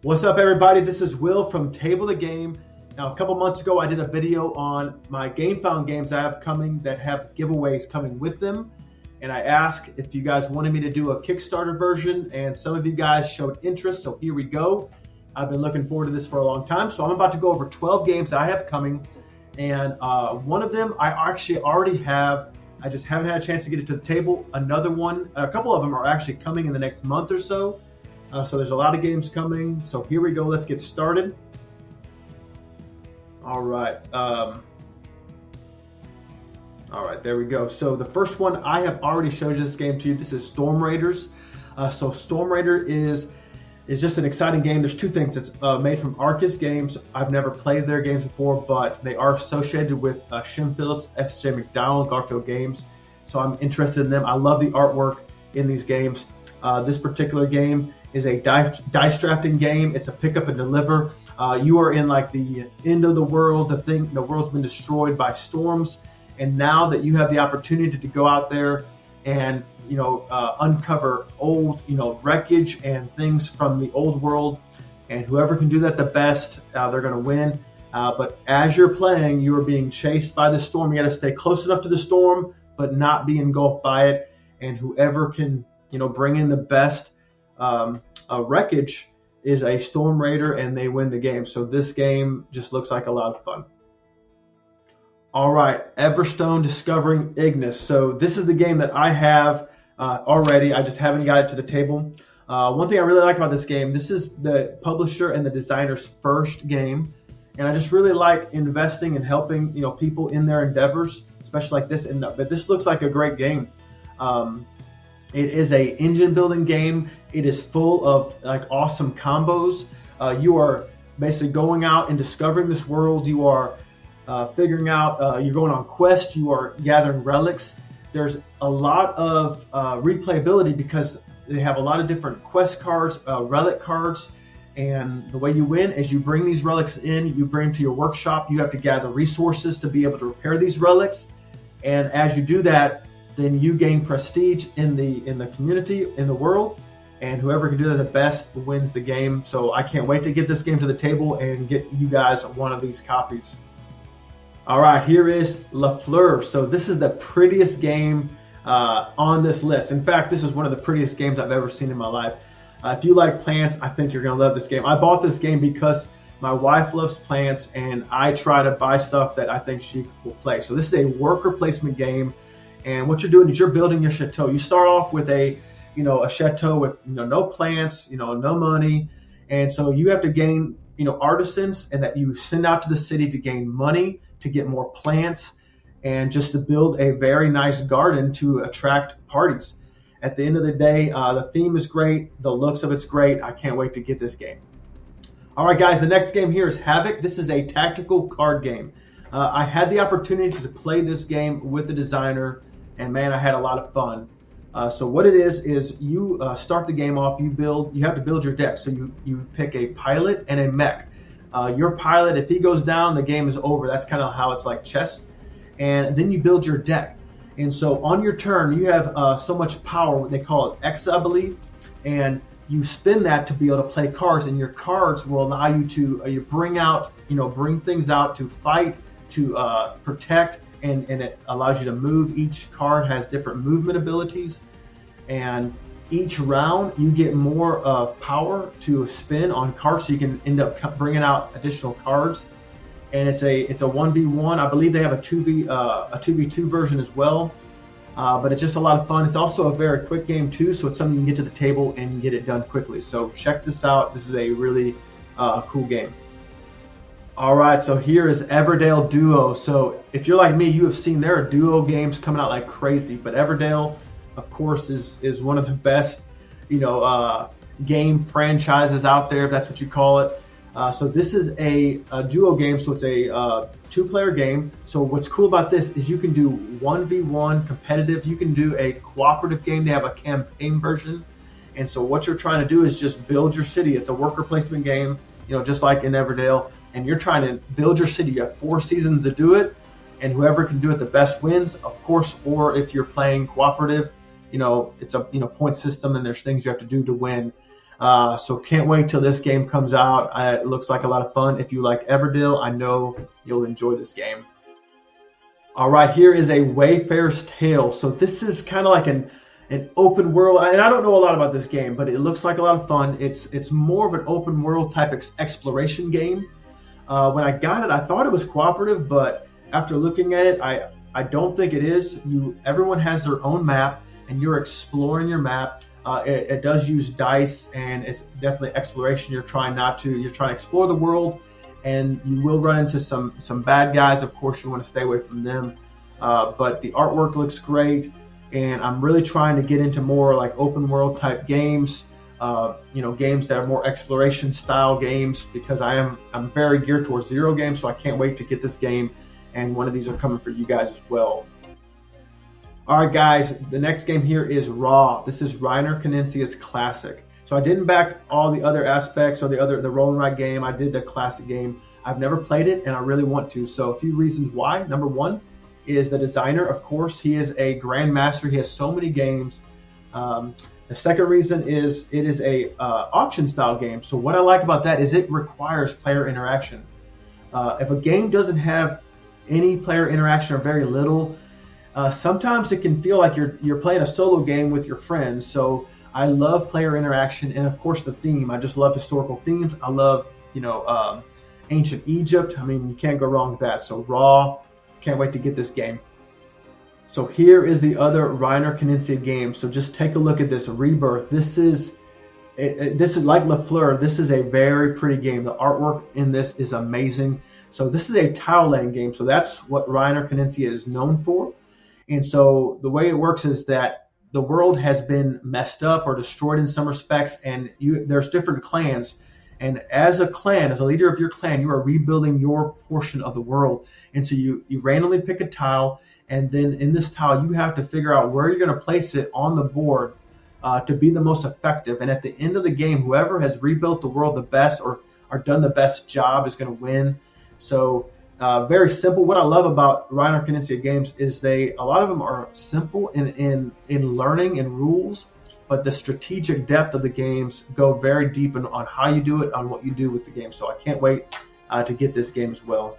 What's up, everybody? This is Will from Table the Game. Now, a couple months ago, I did a video on my GameFound games I have coming that have giveaways coming with them. And I asked if you guys wanted me to do a Kickstarter version, and some of you guys showed interest, so here we go. I've been looking forward to this for a long time. So I'm about to go over 12 games that I have coming. And one of them I actually already have. I just haven't had a chance to get it to the table. Another one, a couple of them are actually coming in the next month or so. So there's a lot of games coming. So here we go. Let's get started. All right. All right, there we go. So the first one, I have already showed this game to you. This is Storm Raiders. So Storm Raider is just an exciting game. There's two things. It's made from Arcus Games. I've never played their games before, but they are associated with Shim Phillips, S.J. McDowell, Garfield Games. So I'm interested in them. I love the artwork in these games. This particular game is a dice drafting game. It's a pick up and deliver. You are in like the end of the world. The world's been destroyed by storms, and now that you have the opportunity to go out there and uncover old wreckage and things from the old world, and whoever can do that the best, they're going to win. But as you're playing, you are being chased by the storm. You got to stay close enough to the storm, but not be engulfed by it. And whoever can bring in the best wreckage is a Storm Raider, and they win the game. So this game just looks like a lot of fun. All right, Everstone Discovering Ignis. So this is the game that I have already. I just haven't got it to the table. One thing I really like about this game, this is the publisher and the designer's first game, and I just really like investing and helping people in their endeavors, especially like this. But this looks like a great game. It is a engine building game. It is full of like awesome combos. You are basically going out and discovering this world. You are figuring out, you're going on quests. You are gathering relics. There's a lot of replayability because they have a lot of different quest cards, relic cards. And the way you win is you bring these relics in, you bring them to your workshop. You have to gather resources to be able to repair these relics. And as you do that, then you gain prestige in the community, in the world, and whoever can do that the best wins the game. So I can't wait to get this game to the table and get you guys one of these copies. All right, here is Flur. So this is the prettiest game on this list. In fact, this is one of the prettiest games I've ever seen in my life. If you like plants, I think you're going to love this game. I bought this game because my wife loves plants, and I try to buy stuff that I think she will play. So this is a worker placement game. And what you're doing is you're building your chateau. You start off with a chateau with no plants, no money, and so you have to gain artisans, and that you send out to the city to gain money, to get more plants, and just to build a very nice garden to attract parties. At the end of the day, the theme is great, the looks of it's great. I can't wait to get this game. All right, guys, the next game here is Havoc. This is a tactical card game. I had the opportunity to play this game with the designer, and man, I had a lot of fun. So what it is you start the game off, you have to build your deck. So you pick a pilot and a mech. Your pilot, if he goes down, the game is over. That's kind of how it's like chess. And then you build your deck. And so on your turn, you have so much power, what they call it X, I believe, and you spin that to be able to play cards, and your cards will allow you to bring things out to fight, to protect, and it allows you to move. Each card has different movement abilities, and each round you get more power to spin on cards, so you can end up bringing out additional cards. And it's a 1v1. I believe they have a 2v2 version as well, but it's just a lot of fun. It's also a very quick game too, so it's something you can get to the table and get it done quickly. So check this out. This is a really cool game. All right, so here is Everdale Duo. So if you're like me, you have seen there are Duo games coming out like crazy, but Everdale, of course, is one of the best, game franchises out there, if that's what you call it. So this is a Duo game, so it's a two-player game. So what's cool about this is you can do 1v1 competitive. You can do a cooperative game. They have a campaign version. And so what you're trying to do is just build your city. It's a worker placement game, just like in Everdale. And you're trying to build your city. You have 4 seasons to do it, and whoever can do it the best wins, of course. Or if you're playing cooperative, it's a point system, and there's things you have to do to win. So can't wait till this game comes out. It looks like a lot of fun. If you like Everdale, I know you'll enjoy this game. All right, here is a Wayfair's Tale. So this is kind of like an open world, and I don't know a lot about this game, but it looks like a lot of fun. It's more of an open world type exploration game. When I got it, I thought it was cooperative, but after looking at it, I don't think it is. Everyone has their own map, and you're exploring your map. It does use dice, and it's definitely exploration. You're trying to explore the world, and you will run into some bad guys. Of course, you want to stay away from them. But the artwork looks great, and I'm really trying to get into more like open world type games. Games that are more exploration style games, because I'm very geared towards Zero games, so I can't wait to get this game, and one of these are coming for you guys as well. All right, guys, the next game here is Raw. This is Reiner Knizia's classic. So I didn't back all the other aspects or the roll and write game. I did the classic game. I've never played it, and I really want to. So a few reasons why. Number one is the designer. Of course, he is a grandmaster. He has so many games. The second reason is it is a auction style game. So what I like about that is it requires player interaction. If a game doesn't have any player interaction or very little, sometimes it can feel like you're playing a solo game with your friends. So I love player interaction, and of course the theme. I just love historical themes. I love ancient Egypt. I mean, you can't go wrong with that. So Raw, can't wait to get this game. So here is the other Reiner Knizia game. So just take a look at this, Rebirth. This is like Flur. This is a very pretty game. The artwork in this is amazing. So this is a tile laying game. So that's what Reiner Knizia is known for. And so the way it works is that the world has been messed up or destroyed in some respects, and there's different clans. And as a clan, as a leader of your clan, you are rebuilding your portion of the world. And so you randomly pick a tile, and then in this tile, you have to figure out where you're going to place it on the board to be the most effective. And at the end of the game, whoever has rebuilt the world the best or done the best job is going to win. So very simple. What I love about Reiner Knizia games is a lot of them are simple in learning and rules, but the strategic depth of the games go very deep on how you do it, on what you do with the game. So I can't wait to get this game as well.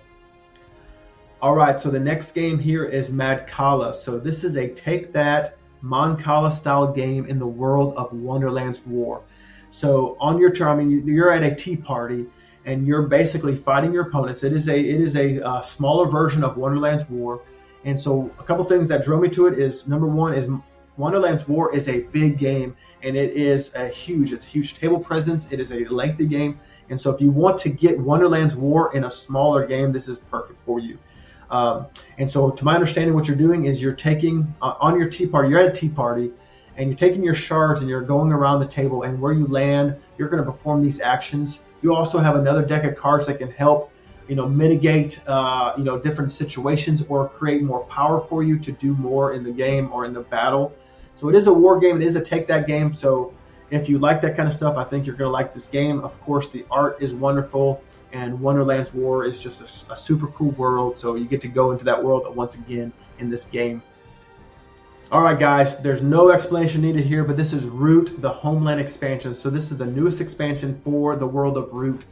All right, so the next game here is Madala. So this is a take that Mancala style game in the world of Wonderland's War. So on your turn, I mean, you're at a tea party and you're basically fighting your opponents. It is a smaller version of Wonderland's War. And so a couple things that drew me to it is, number one is Wonderland's War is a big game, and it's a huge table presence. It is a lengthy game. And so if you want to get Wonderland's War in a smaller game, this is perfect for you. And so to my understanding, what you're doing is you're taking on your tea party, you're at a tea party, and you're taking your shards and you're going around the table, and where you land, you're going to perform these actions. You also have another deck of cards that can help, mitigate, different situations or create more power for you to do more in the game or in the battle. So it is a war game. It is a take that game. So if you like that kind of stuff, I think you're going to like this game. Of course, the art is wonderful. And Wonderland's War is just a super cool world, so you get to go into that world once again in this game. All right, guys, there's no explanation needed here, but this is Root, the Homeland expansion. So this is the newest expansion for the world of Root.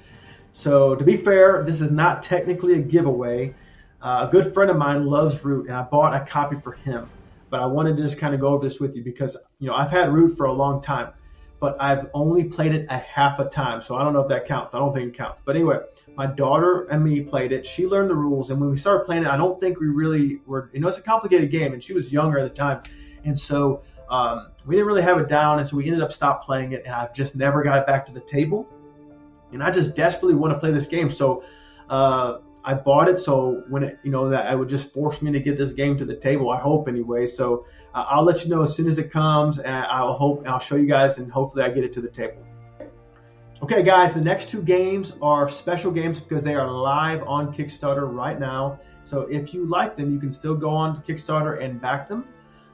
So to be fair, this is not technically a giveaway. A good friend of mine loves Root, and I bought a copy for him. But I wanted to just kind of go over this with you because, I've had Root for a long time, but I've only played it a half a time, so I don't know if that counts. I don't think it counts. But anyway, my daughter and me played it. She learned the rules, and when we started playing it, I don't think we really were, it's a complicated game, and she was younger at the time. And so we didn't really have it down, and so we ended up stopped playing it, and I've just never got it back to the table. And I just desperately want to play this game, so I bought it so when it, that it would just force me to get this game to the table, I hope anyway. So I'll let you know as soon as it comes, and I'll show you guys, and hopefully I get it to the table. Okay, guys, the next two games are special games because they are live on Kickstarter right now. So if you like them, you can still go on to Kickstarter and back them.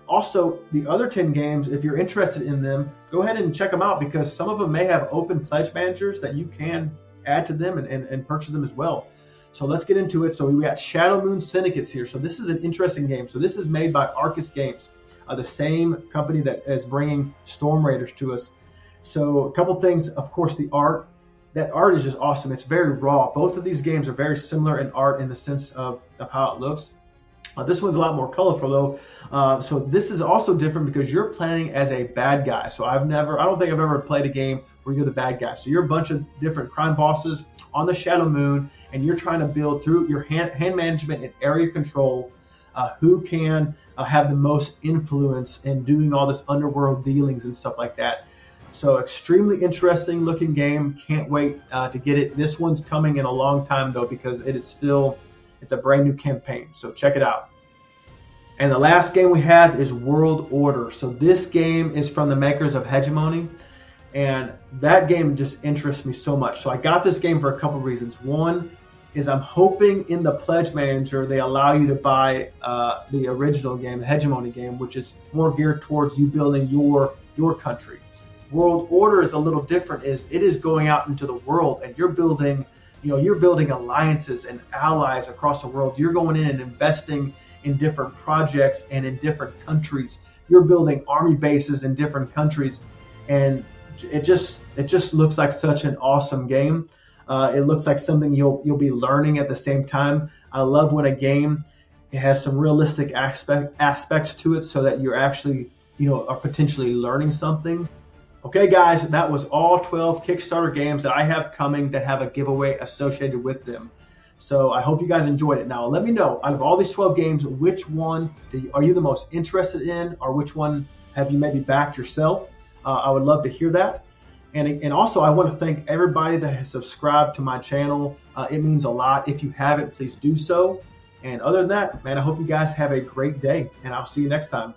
Also, the other 10 games, if you're interested in them, go ahead and check them out because some of them may have open pledge managers that you can add to them and purchase them as well. So let's get into it. So we got Shadow Moon Syndicates here. So this is an interesting game. So this is made by Arcus Games, the same company that is bringing Storm Raiders to us. So a couple things, of course, the art. That art is just awesome. It's very raw. Both of these games are very similar in art in the sense of how it looks. This one's a lot more colorful though. So this is also different because you're playing as a bad guy. So I don't think I've ever played a game where you're the bad guy. So you're a bunch of different crime bosses on the Shadow Moon, and you're trying to build through your hand management and area control who can have the most influence in doing all this underworld dealings and stuff like that. So extremely interesting looking game. Can't wait to get it. This one's coming in a long time though, because it's a brand new campaign. So check it out. And the last game we have is World Order. So this game is from the makers of Hegemony, and that game just interests me so much. So I got this game for a couple reasons. One is I'm hoping in the Pledge Manager they allow you to buy the original game, the Hegemony game, which is more geared towards you building your country. World Order is a little different. It is going out into the world, and you're building alliances and allies across the world. You're going in and investing in different projects and in different countries. You're building army bases in different countries, and it just looks like such an awesome game. It looks like something you'll be learning at the same time. I love when a game has some realistic aspects to it, so that you're actually are potentially learning something. Okay, guys, that was all 12 Kickstarter games that I have coming that have a giveaway associated with them. So I hope you guys enjoyed it. Now, let me know, out of all these 12 games, which one are you the most interested in, or which one have you maybe backed yourself? I would love to hear that. And also, I want to thank everybody that has subscribed to my channel. It means a lot. If you haven't, please do so. And other than that, man, I hope you guys have a great day, and I'll see you next time.